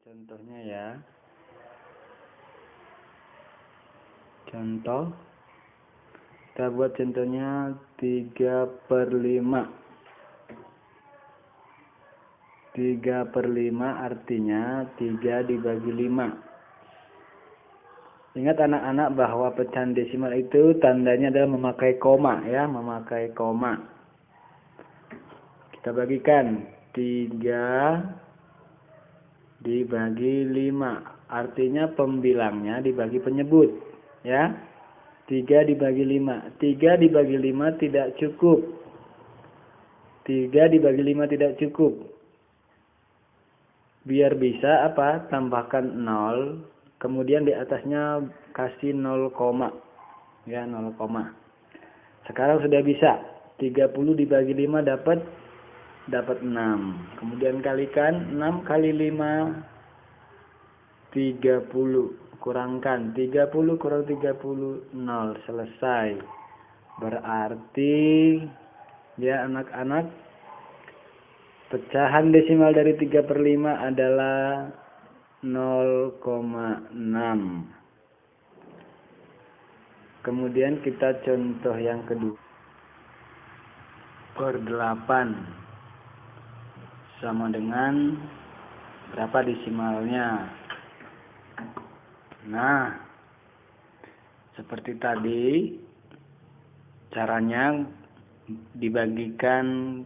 Contohnya ya. Contoh. Kita buat contohnya 3/5. 3/5 artinya 3 dibagi 5. Ingat anak-anak bahwa pecahan desimal itu tandanya adalah memakai koma ya, memakai koma. Kita bagikan 3 dibagi 5. Artinya pembilangnya dibagi penyebut ya. 3 dibagi 5. 3 dibagi 5 tidak cukup. 3 dibagi 5 tidak cukup. Biar bisa apa? Tambahkan 0. Kemudian di atasnya kasih 0, ya 0, sekarang sudah bisa. 30 dibagi 5 dapat 6. Kemudian kalikan 6 kali 5 30. Kurangkan 30 kurang 30 0. Selesai. Berarti ya anak-anak, pecahan desimal dari 3/5 adalah 0,6. Kemudian kita contoh yang kedua. 4/8 sama dengan berapa desimalnya? Nah, seperti tadi caranya dibagikan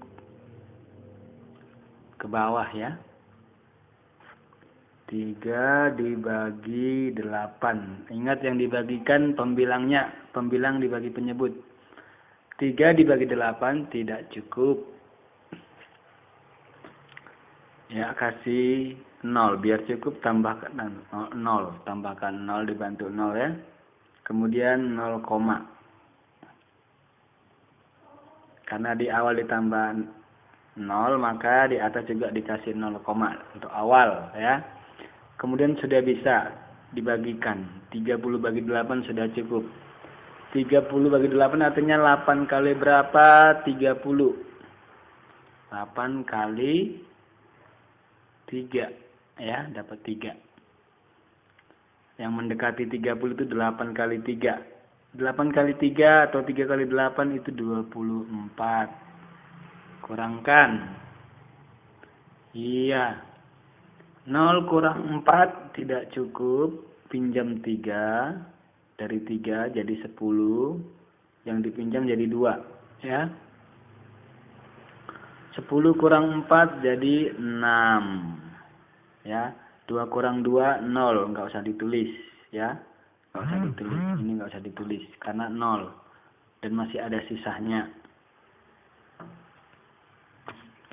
ke bawah ya. 3 dibagi 8. Ingat yang dibagikan pembilangnya, pembilang dibagi penyebut. 3 dibagi 8 tidak cukup. Ya, kasih 0 biar cukup, tambahkan 0, tambahkan 0 dibantu 0 ya. Kemudian 0, karena di awal ditambah 0 maka di atas juga dikasih 0, untuk awal ya. Kemudian sudah bisa dibagikan. 30 bagi 8 sudah cukup. 30 bagi 8 artinya 8 kali berapa? 30. 8 kali 3 ya, dapat 3. Yang mendekati 30 itu 8 kali 3. 8 kali 3 atau 3 kali 8 itu 24. Kurangkan. Iya. 0 kurang 4 tidak cukup. Pinjam 3. Dari 3 jadi 10. Yang dipinjam jadi 2 ya. 10 kurang 4 jadi 6. Ya, 2 kurang 2 0, enggak usah ditulis ya. Enggak usah ditulis. Ini enggak usah ditulis karena 0 dan masih ada sisanya.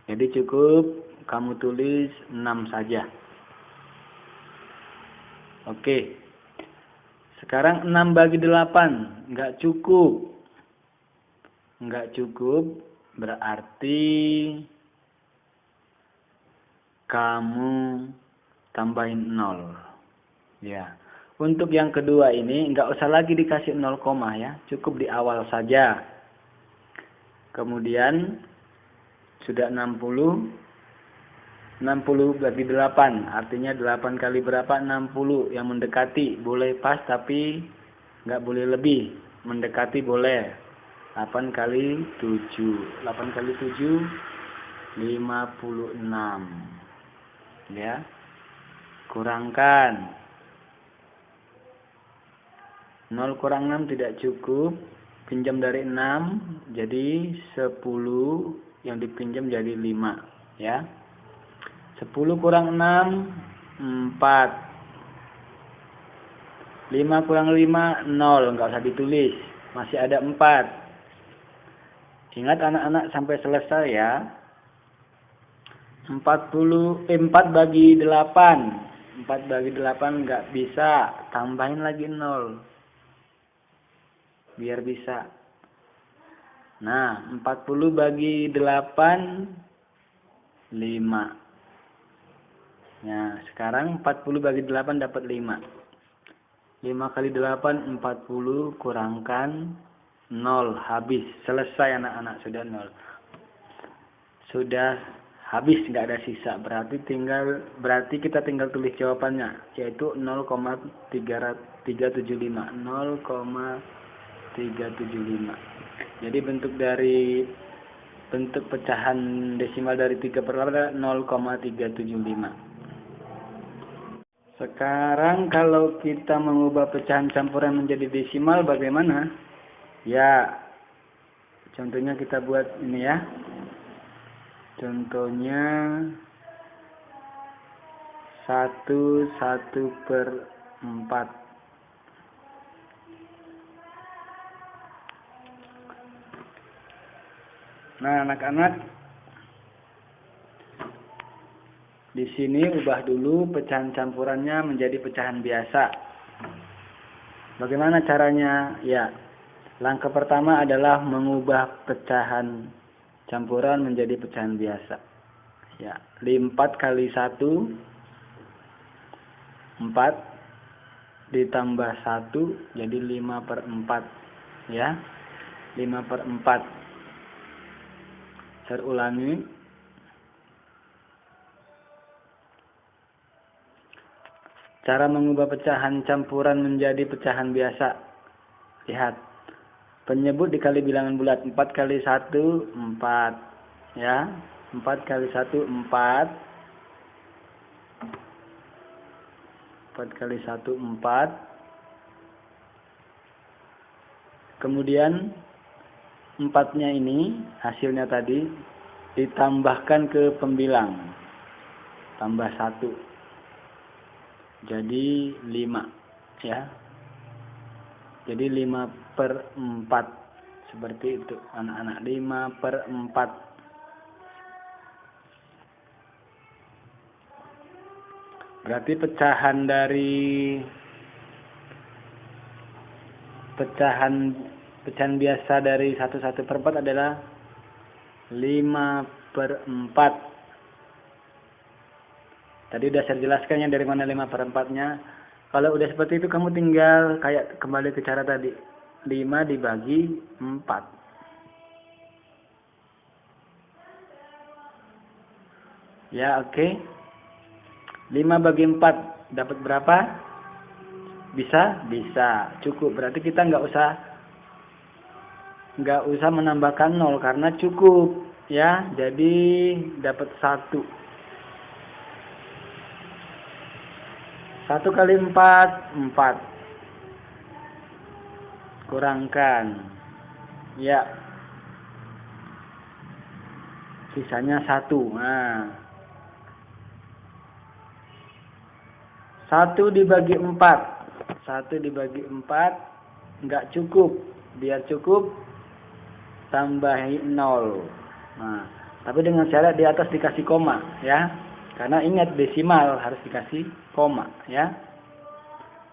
Jadi cukup kamu tulis 6 saja. Oke. Sekarang 6 bagi 8 enggak cukup. Enggak cukup berarti kamu tambahin 0. Ya. Untuk yang kedua ini enggak usah lagi dikasih 0, ya. Cukup di awal saja. Kemudian sudah 60. 60 bagi 8. Artinya 8 kali berapa? 60. Yang mendekati. Boleh pas tapi enggak boleh lebih. Mendekati boleh. 8 kali 7. 8 kali 7 56. Ya, kurangkan 0 kurang 6 tidak cukup, pinjam dari 6 jadi 10, yang dipinjam jadi 5 ya. 10 kurang 6 4. 5 kurang 5 0, enggak usah ditulis, masih ada 4. Ingat anak-anak sampai selesai ya. 4 bagi 8. 4 bagi 8 enggak bisa. Tambahin lagi 0. Biar bisa. Nah, 40 bagi 8 5. Nah, sekarang 40 bagi 8 dapat 5. 5 kali 8 40, kurangkan 0, habis. Selesai anak-anak, sudah 0. Sudah Habis, nggak ada sisa. Berarti kita tinggal tulis jawabannya, yaitu 0,375. 0,375. Jadi bentuk pecahan desimal dari 3/8 adalah 0,375. Sekarang kalau kita mengubah pecahan campuran menjadi desimal bagaimana? Ya, contohnya kita buat ini ya. Contohnya 1/4. Nah, anak-anak, di sini ubah dulu pecahan campurannya menjadi pecahan biasa. Bagaimana caranya? Ya, langkah pertama adalah mengubah pecahan campuran menjadi pecahan biasa. Ya, 4 kali 1, 4 ditambah 1 jadi 5/4. Ya, 5/4. Saya ulangi. Cara mengubah pecahan campuran menjadi pecahan biasa. Lihat. Penyebut dikali bilangan bulat. 4 kali 1, 4. Ya. 4 kali 1, 4. 4 kali 1, 4. Kemudian 4-nya ini, hasilnya tadi, ditambahkan ke pembilang. Tambah 1. Jadi 5. Ya. Jadi 5/4. Seperti itu anak-anak, 5/4. Berarti pecahan biasa dari 1/4 adalah 5/4. Tadi udah saya jelaskan ya dari mana 5/4-nya. Kalau udah seperti itu kamu tinggal kayak kembali ke cara tadi. 5 dibagi 4. Ya, oke. 5 bagi 4 dapat berapa? Bisa? Bisa. Cukup. Berarti kita nggak usah menambahkan 0 karena cukup. Ya, jadi dapat 1. 1 kali 4, 4. Kurangkan. Ya. Sisanya 1. Nah. 1 dibagi 4. 1 dibagi 4 nggak cukup. Biar cukup, tambahi 0. Nah, tapi dengan syarat di atas dikasih koma. Ya. Karena ingat desimal harus dikasih koma, ya.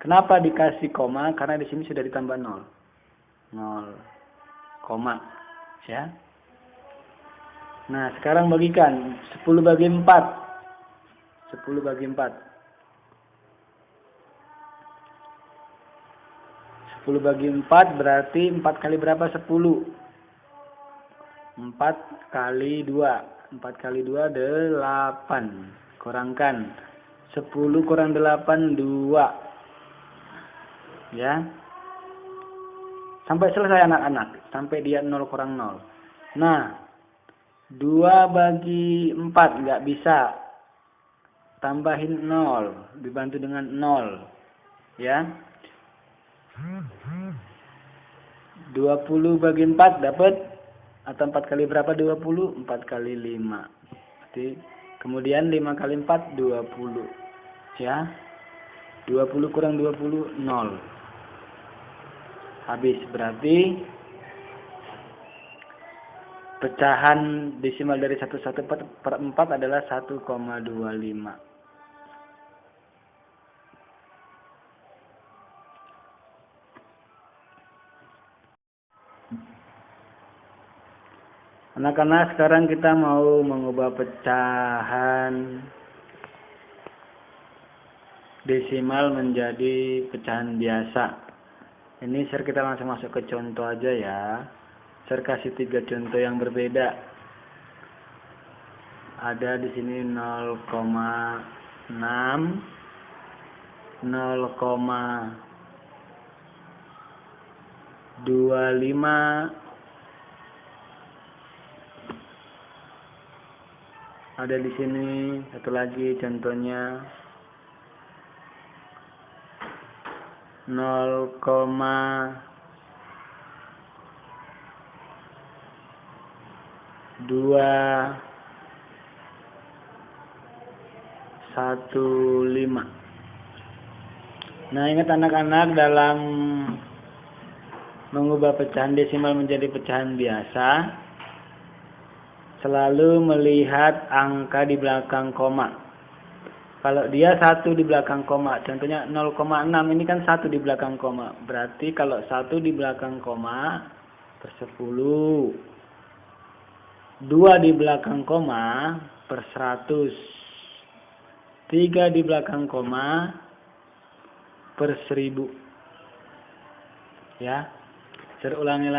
Kenapa dikasih koma? Karena di sini sudah ditambah 0. 0, koma, ya. Nah, sekarang bagikan 10 bagi 4. 10 bagi 4. 10 bagi 4 berarti 4 kali berapa? 10. 4 kali 2. 4 kali 2, 8. Kurangkan. 10 kurang 8, 2. Ya. Sampai selesai anak-anak. Sampai dia 0 kurang 0. Nah. 2 bagi 4. Nggak bisa. Tambahin 0. Dibantu dengan 0. Ya. 20 bagi 4 dapat. Atau 4 kali berapa 20? 4 kali 5. Jadi, kemudian 5 kali 4, 20. Ya. 20 kurang 20, 0. Habis. Berarti pecahan desimal dari 1/4 adalah 1,25. Anak-anak, sekarang kita mau mengubah pecahan desimal menjadi pecahan biasa. Ini kita langsung masuk ke contoh aja ya. Saya kasih 3 contoh yang berbeda. ada di sini 0,6, 0,25, ada di sini satu lagi contohnya 0,215. Nah, ingat anak-anak, dalam mengubah pecahan desimal menjadi pecahan biasa, selalu melihat angka di belakang koma. Kalau dia 1 di belakang koma, contohnya 0,6, ini kan 1 di belakang koma. Berarti kalau 1 di belakang koma per 10. 2 di belakang koma per 100. 3 di belakang koma per 1000. Ya. Terulangi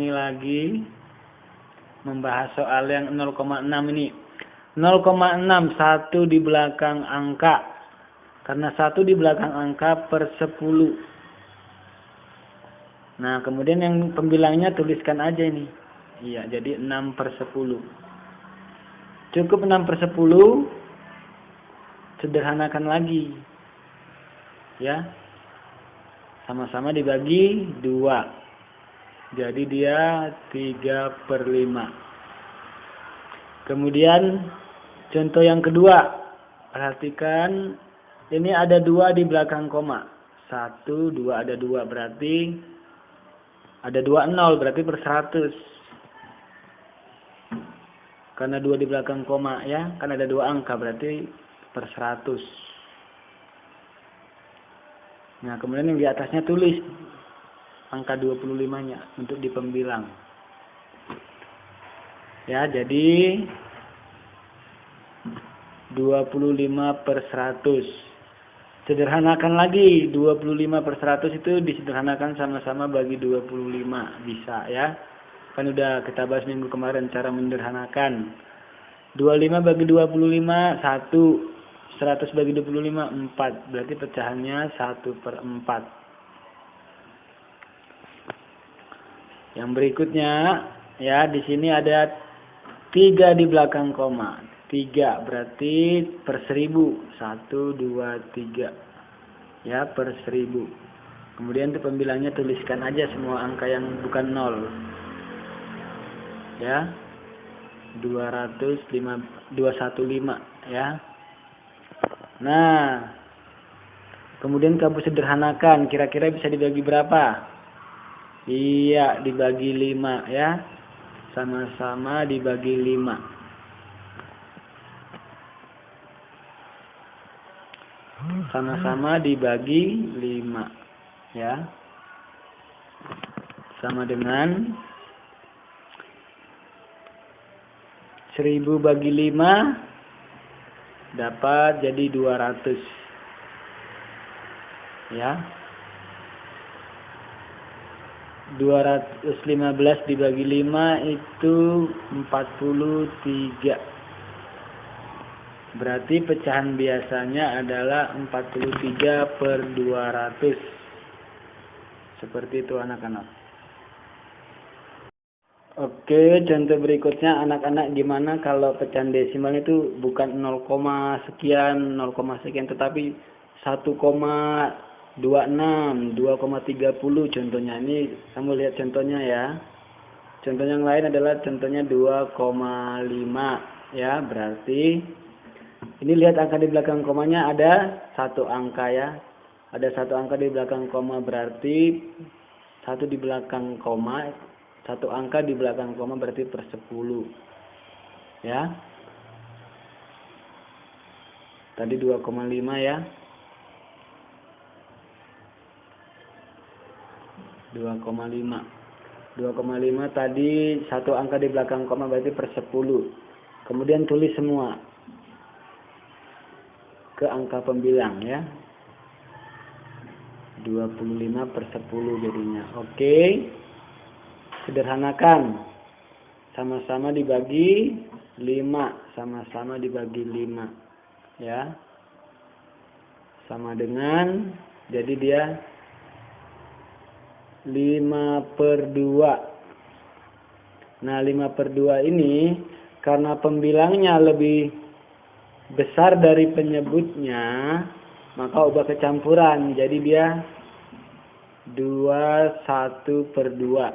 lagi membahas soal yang 0,6 ini. 0,6 1 di belakang angka. Karena 1 di belakang angka per 10. Nah, kemudian yang pembilangnya tuliskan aja ini. Iya, jadi 6 per 10. Cukup 6 per 10. Sederhanakan lagi. Ya. Sama-sama dibagi 2. Jadi dia 3 per 5. Kemudian contoh yang kedua. Perhatikan. Ini ada 2 di belakang koma. 1, 2, ada 2. Berarti ada 2 0. Berarti per 100. Karena 2 di belakang koma ya. Kan ada 2 angka. Berarti per 100. Nah, kemudian yang di atasnya tulis angka 25-nya untuk di pembilang. Ya, jadi 25 per 100. Sederhanakan lagi, 25 per 100 itu disederhanakan sama-sama bagi 25. Bisa ya. Kan udah kita bahas minggu kemarin cara menyederhanakan. 25 bagi 25, 1. 100 bagi 25, 4. Berarti pecahannya 1 per 4. Yang berikutnya, ya di sini ada 3 di belakang koma. 3 berarti per 1000. 1, 2, 3. Ya, per 1000. Kemudian untuk pembilangnya tuliskan aja semua angka yang bukan 0. Ya. 215 ya. Nah, kemudian kamu sederhanakan, kira-kira bisa dibagi berapa? Iya, dibagi 5 ya. Sama-sama dibagi 5. Sama-sama dibagi 5 ya. Sama dengan 1000 bagi 5 dapat jadi 200. Ya. 215 dibagi 5 itu 43. Berarti pecahan biasanya adalah 43 per 200. Seperti itu anak-anak. Oke, contoh berikutnya anak-anak, gimana kalau pecahan desimal itu bukan 0, sekian, 0, sekian, tetapi 1,26, 2,30 contohnya. Ini kamu lihat contohnya ya. Contoh yang lain adalah contohnya 2,5 ya. Berarti ini lihat angka di belakang komanya ada 1 angka ya. Ada 1 angka di belakang koma, berarti 1 di belakang koma, 1 angka di belakang koma berarti per 10. Ya. Tadi 2,5 ya. 2,5. 2,5 tadi 1 angka di belakang koma berarti per 10. Kemudian tulis semua ke angka pembilang ya. 25 per 10 jadinya. Oke. Sederhanakan. sama-sama dibagi 5, sama-sama dibagi 5, ya. Sama dengan, jadi dia 5/2. Nah, 5/2 ini karena pembilangnya lebih besar dari penyebutnya, maka ubah kecampuran. Jadi dia 21/2.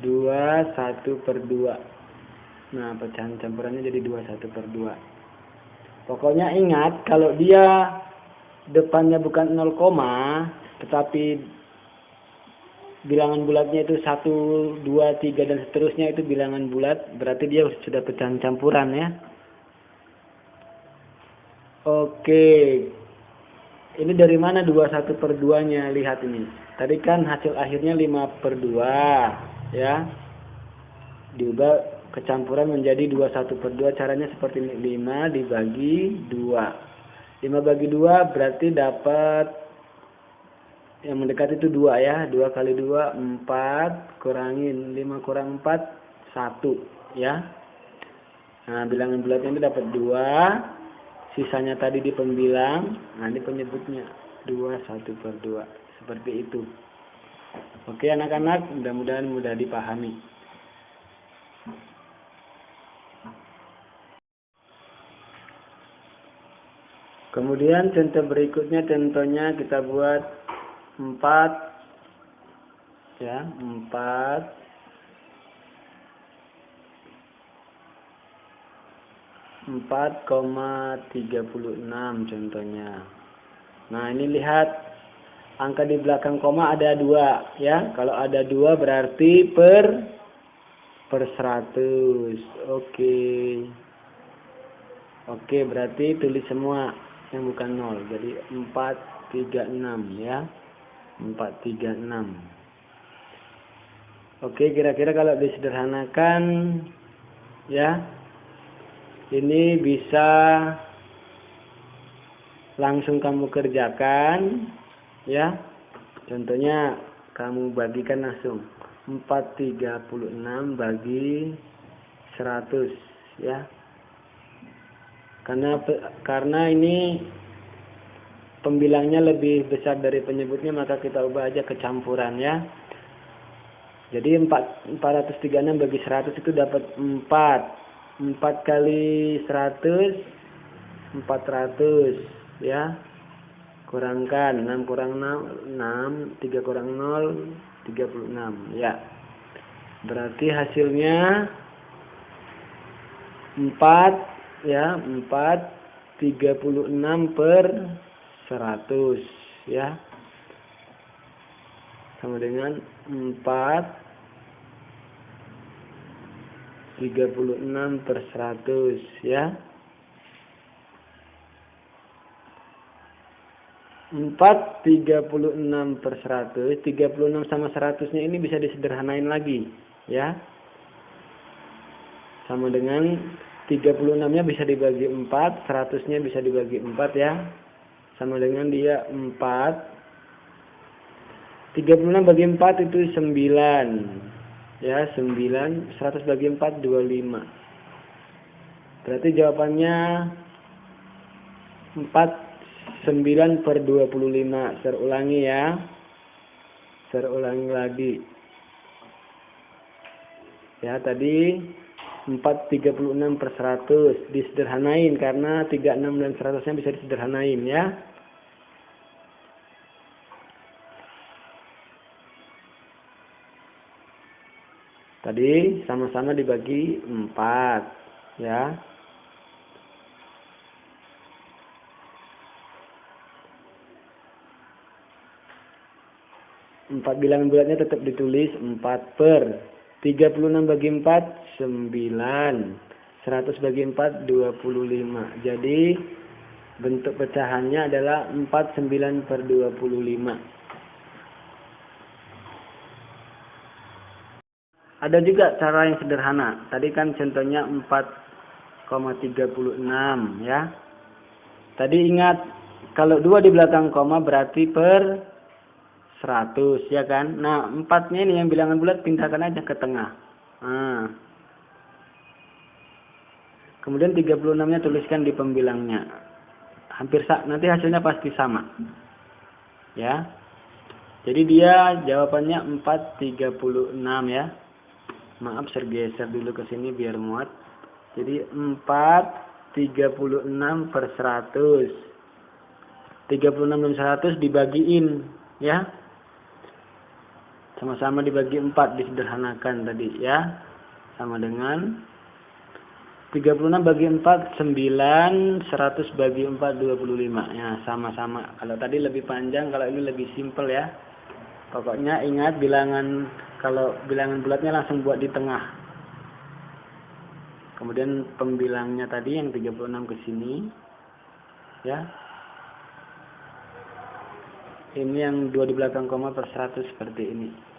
21/2. Nah, pecahan campurannya jadi 21/2. Pokoknya ingat, kalau dia depannya bukan 0, tetapi bilangan bulatnya itu 1, 2, 3 dan seterusnya itu bilangan bulat, berarti dia sudah pecahan campuran, ya. Oke. Ini dari mana 21/2-nya? Lihat ini. Tadi kan hasil akhirnya 5/2, ya. Diubah kecampuran menjadi 21/2. Caranya seperti ini. 5 dibagi 2. 5 bagi 2 berarti dapat yang mendekat itu 2, ya. 2 kali 2 4, kurangin 5 kurang 4 1, ya. Nah, bilangan bulatnya ini dapat 2. Sisanya tadi di pembilang, nah ini penyebutnya 21/2. Seperti itu. Oke anak-anak, mudah-mudahan mudah dipahami. Kemudian contoh berikutnya, contohnya kita buat 4, ya, 4,36 contohnya. Nah, ini lihat angka di belakang koma ada 2, ya. Kalau ada 2 berarti per 100. Oke, berarti tulis semua yang bukan 0. Jadi 436, ya. 436. Oke, kira-kira kalau disederhanakan, ya, ini bisa langsung kamu kerjakan, ya. Contohnya kamu bagikan langsung 436 bagi 100, ya. Karena ini pembilangnya lebih besar dari penyebutnya, maka kita ubah aja kecampuran, ya. Jadi 436 bagi 100 itu dapat 4. 4 kali 100 400, ya. Kurangkan 6 kurang 6, 3 kurang 0 36, ya. Berarti hasilnya 4, ya, 4/36, ya. Sama dengan 4/36/100, ya. 4/36/100, 36 sama 100-nya ini bisa disederhanain lagi, ya. Sama dengan 36-nya bisa dibagi 4, 100-nya bisa dibagi 4, ya. Sama dengan dia 4. 36 bagi 4 itu 9. Ya, 9. 100 bagi 4 25. Berarti jawabannya 49/25. Saya ulangi, ya. Saya ulangi lagi. Ya, tadi 4/36/100 disederhanain karena 36 dan 100-nya bisa disederhanain, ya. Tadi sama-sama dibagi 4, ya. Empat bilangan bulatnya tetap ditulis 4/36 bagi 4 9, 100 bagi 4 25. Jadi bentuk pecahannya adalah 49/25. Ada juga cara yang sederhana. Tadi kan contohnya 4,36, ya. Tadi ingat, kalau 2 di belakang koma berarti per 100 ya kan. Nah 4-nya ini yang bilangan bulat pindahkan aja ke tengah. Nah. Kemudian 36-nya tuliskan di pembilangnya. Hampir nanti hasilnya pasti sama. Ya. Jadi dia jawabannya 436 ya. Maaf saya geser dulu ke sini biar muat. Jadi 436 per 100. 36 dan 100 dibagiin ya. Sama-sama dibagi 4 disederhanakan tadi ya. Sama dengan 36 bagi 4 9, 100 bagi 4 25. Ya, sama-sama. Kalau tadi lebih panjang, kalau ini lebih simpel ya. Pokoknya ingat kalau bilangan bulatnya langsung buat di tengah. Kemudian pembilangnya tadi yang 36 ke sini. Ya. Ini yang 2 di belakang koma per 100 seperti ini.